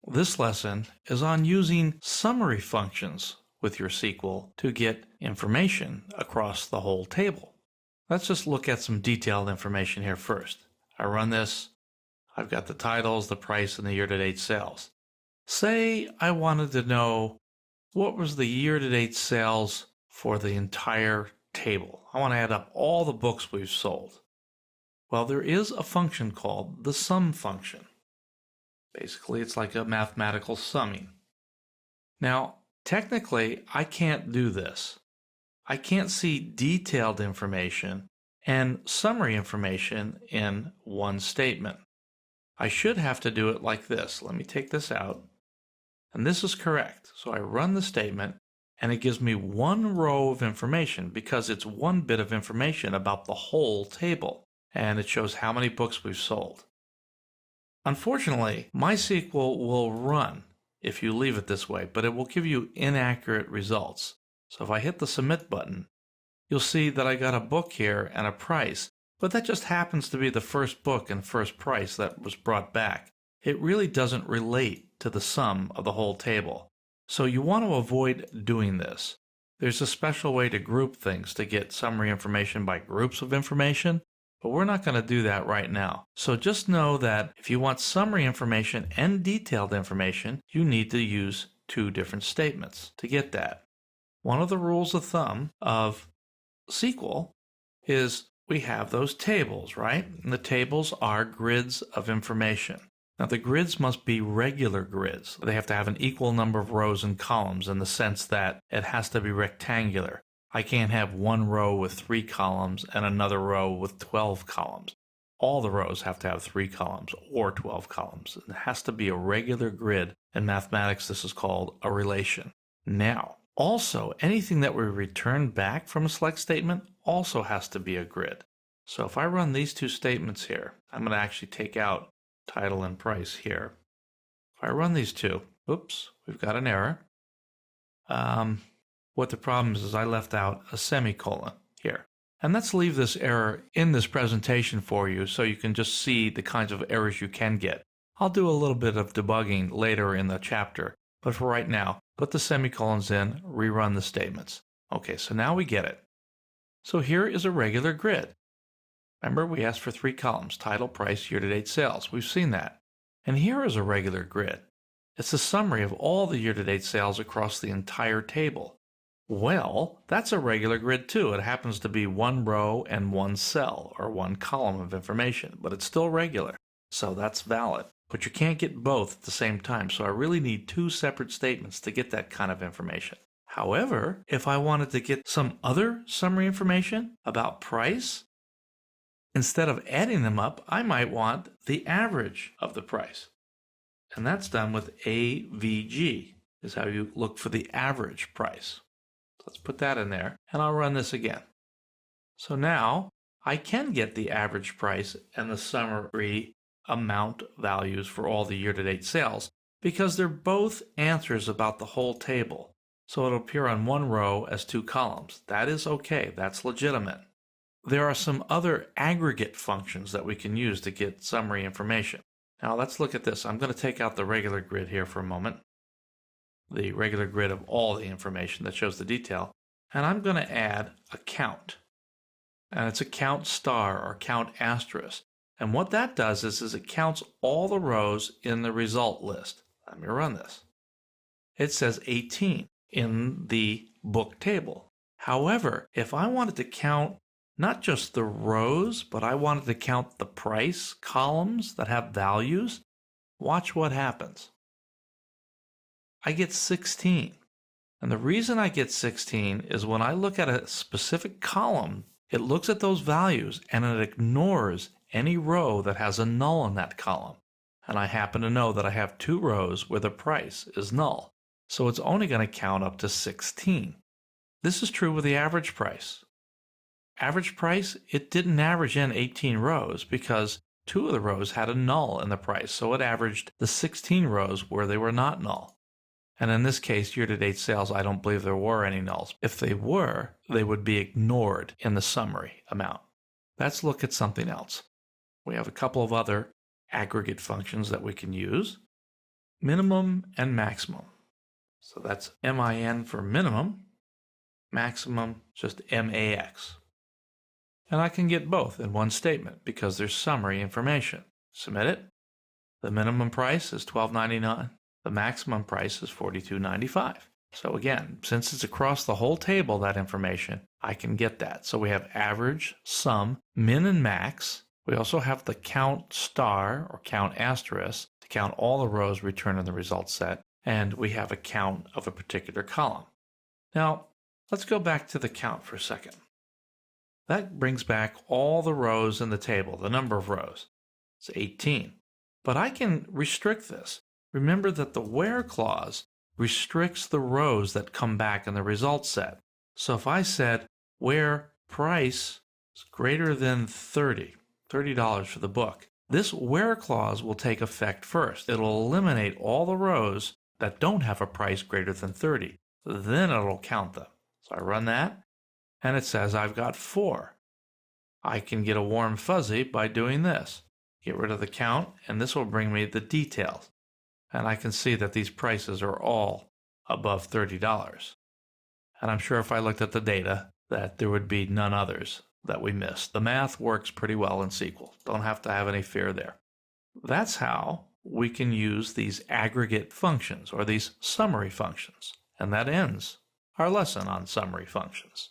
This lesson is on using summary functions with your SQL to get information across the whole table. Let's just look at some detailed information here first. I run this. I've got the titles, the price, and the year-to-date sales. Say I wanted to know what was the year-to-date sales for the entire table. I want to add up all the books we've sold. Well, there is a function called the sum function. Basically, it's like a mathematical summing. Now, technically, I can't do this. I can't see detailed information and summary information in one statement. I should have to do it like this. Let me take this out. And this is correct. So I run the statement, and it gives me one row of information because it's one bit of information about the whole table. And it shows how many books we've sold. Unfortunately, MySQL will run if you leave it this way, but it will give you inaccurate results. So if I hit the submit button, you'll see that I got a book here and a price, but that just happens to be the first book and first price that was brought back. It really doesn't relate to the sum of the whole table. So you want to avoid doing this. There's a special way to group things to get summary information by groups of information, but we're not going to do that right now. So just know that if you want summary information and detailed information, you need to use two different statements to get that. One of the rules of thumb of SQL is we have those tables, right? And the tables are grids of information. Now the grids must be regular grids. They have to have an equal number of rows and columns in the sense that it has to be rectangular. I can't have one row with 3 columns and another row with 12 columns. All the rows have to have 3 columns or 12 columns. It has to be a regular grid. In mathematics, this is called a relation. Now, also, anything that we return back from a select statement also has to be a grid. So if I run these two statements here, I'm going to actually take out title and price here. If I run these two, oops, we've got an error. What the problem is I left out a semicolon here. And let's leave this error in this presentation for you so you can just see the kinds of errors you can get. I'll do a little bit of debugging later in the chapter, but for right now, put the semicolons in, rerun the statements. Okay, so now we get it. So here is a regular grid. Remember, we asked for 3 columns, title, price, year-to-date sales. We've seen that. And here is a regular grid. It's a summary of all the year-to-date sales across the entire table. Well, that's a regular grid too. It happens to be 1 row and 1 cell or 1 column of information, but it's still regular. So that's valid. But you can't get both at the same time, so I really need 2 separate statements to get that kind of information. However, if I wanted to get some other summary information about price, instead of adding them up, I might want the average of the price. And that's done with AVG, is how you look for the average price. Let's put that in there, and I'll run this again. So now I can get the average price and the summary amount values for all the year-to-date sales because they're both answers about the whole table. So it'll appear on 1 row as 2 columns. That is okay. That's legitimate. There are some other aggregate functions that we can use to get summary information. Now let's look at this. I'm going to take out the regular grid here for a moment. The regular grid of all the information that shows the detail. And I'm going to add a count. And it's a count star or count asterisk. And what that does is it counts all the rows in the result list. Let me run this. It says 18 in the book table. However, if I wanted to count not just the rows, but I wanted to count the price columns that have values, watch what happens. I get 16. And the reason I get 16 is when I look at a specific column, it looks at those values and it ignores any row that has a null in that column. And I happen to know that I have 2 rows where the price is null. So it's only going to count up to 16. This is true with the average price. Average price, it didn't average in 18 rows because 2 of the rows had a null in the price. So it averaged the 16 rows where they were not null. And in this case, year-to-date sales, I don't believe there were any nulls. If they were, they would be ignored in the summary amount. Let's look at something else. We have a couple of other aggregate functions that we can use. minimum and maximum. So that's min for minimum, maximum just max. And I can get both in one statement because there's summary information. Submit it. The minimum price is $12.99. The maximum price is $42.95. So again, since it's across the whole table, that information, I can get that. So we have average, sum, min and max. We also have the count star or count asterisk to count all the rows returned in the result set. And we have a count of a particular column. Now, let's go back to the count for a second. That brings back all the rows in the table, the number of rows. It's 18. But I can restrict this. Remember that the where clause restricts the rows that come back in the result set. So if I said where price is greater than $30 for the book, this where clause will take effect first. It'll eliminate all the rows that don't have a price greater than 30. Then it'll count them. So I run that, and it says I've got 4. I can get a warm fuzzy by doing this. Get rid of the count, and this will bring me the details. And I can see that these prices are all above $30. And I'm sure if I looked at the data that there would be none others that we missed. The math works pretty well in SQL. Don't have to have any fear there. That's how we can use these aggregate functions or these summary functions. And that ends our lesson on summary functions.